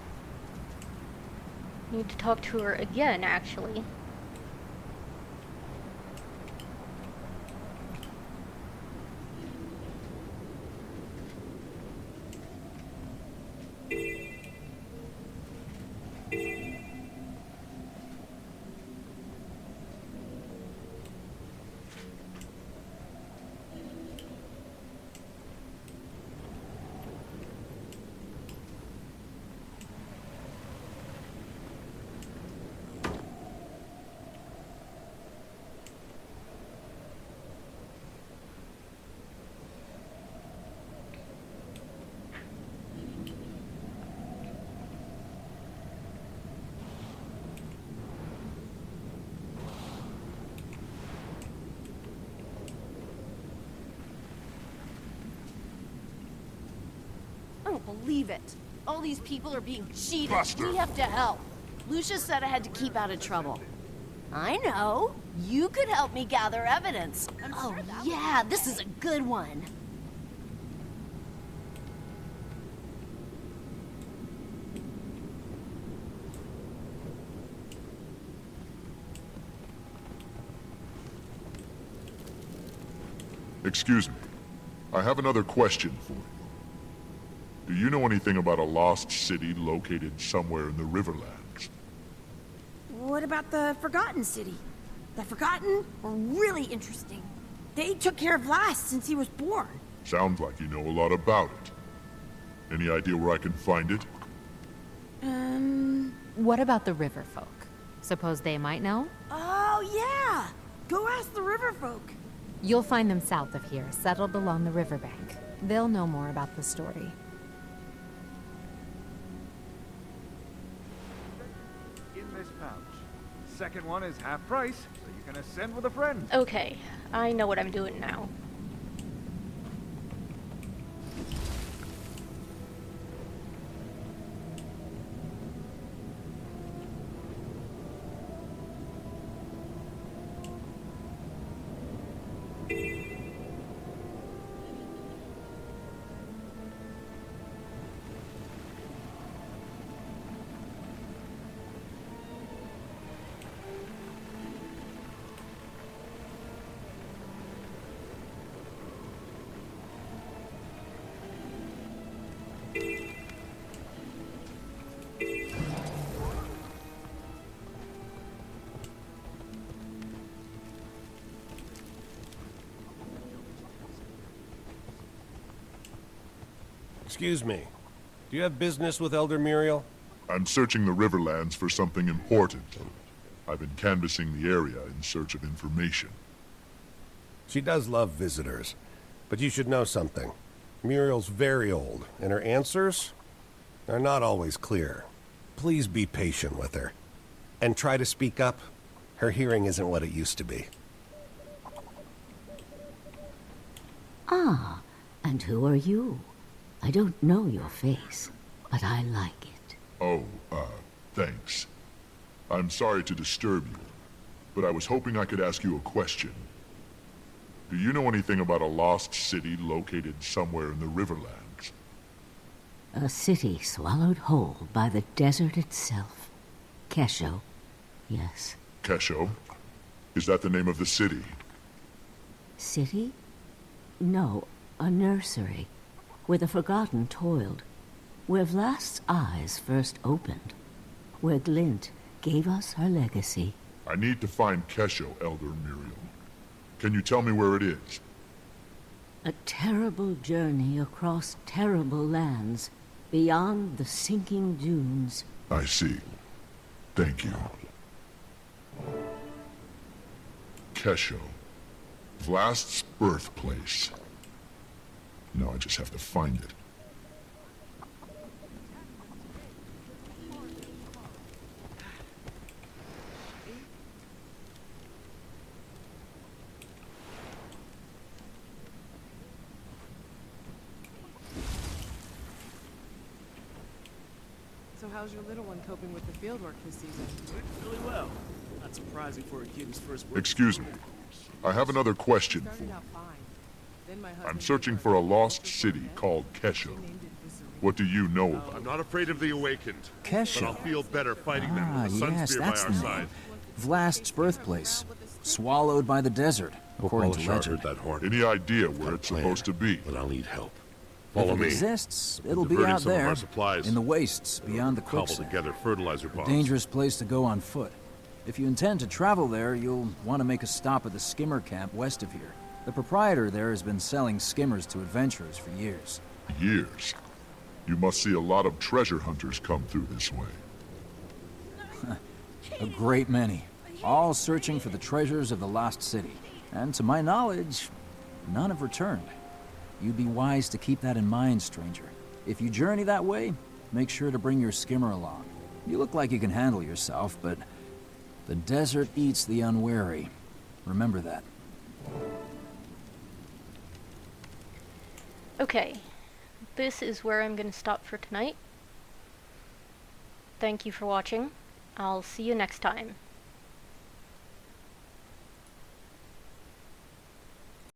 Need to talk to her again, actually. I don't believe it. All these people are being cheated. Buster. We have to help. Lucia said I had to keep out of trouble. I know. You could help me gather evidence. Oh, yeah, this is a good one. Excuse me. I have another question for you. Do you know anything about a lost city located somewhere in the Riverlands? What about the Forgotten City? The Forgotten were really interesting. They took care of Last since he was born. Sounds like you know a lot about it. Any idea where I can find it? What about the river folk? Suppose they might know? Oh, yeah! Go ask the river folk. You'll find them south of here, settled along the riverbank. They'll know more about the story. In this pouch. Second one is half price, so you can ascend with a friend. Okay, I know what I'm doing now. Excuse me. Do you have business with Elder Muriel? I'm searching the Riverlands for something important. I've been canvassing the area in search of information. She does love visitors, but you should know something. Muriel's very old, and her answers are not always clear. Please be patient with her. And try to speak up. Her hearing isn't what it used to be. Ah, and who are you? I don't know your face, but I like it. Oh, thanks. I'm sorry to disturb you, but I was hoping I could ask you a question. Do you know anything about a lost city located somewhere in the Riverlands? A city swallowed whole by the desert itself. Kesho, yes. Kesho? Is that the name of the city? City? No, a nursery, where the Forgotten toiled, where Vlast's eyes first opened, where Glint gave us her legacy. I need to find Kesho, Elder Muriel. Can you tell me where it is? A terrible journey across terrible lands, beyond the sinking dunes. I see. Thank you. Kesho. Vlast's birthplace. Now I just have to find it. how's your little one coping with the fieldwork this season? Really well. Not surprising for a kid who's first work. Excuse me. I have another question for you. I'm searching for a lost city called Kesha. What do you know about I'm not afraid of the Awakened. Kesha. But I'll feel better fighting them Ah, with the yes, Sunspear by that's our the name. side. Vlast's birthplace. Swallowed by the desert, according to legend. that horn. Any idea where it's supposed to be? But I'll need help. If Follow it me. exists, it'll be diverting out some of there, our supplies. in the wastes, beyond the Cobble quicksand. together fertilizer A bombs. dangerous place to go on foot. If you intend to travel there, you'll want to make a stop at the skimmer camp west of here. The proprietor there has been selling skimmers to adventurers for years. Years. You must see a lot of treasure hunters come through this way. A great many, all searching for the treasures of the lost city. And to my knowledge, none have returned. You'd be wise to keep that in mind, stranger. If you journey that way, make sure to bring your skimmer along. You look like you can handle yourself, but the desert eats the unwary. Remember that. Okay, this is where I'm going to stop for tonight. Thank you for watching. I'll see you next time.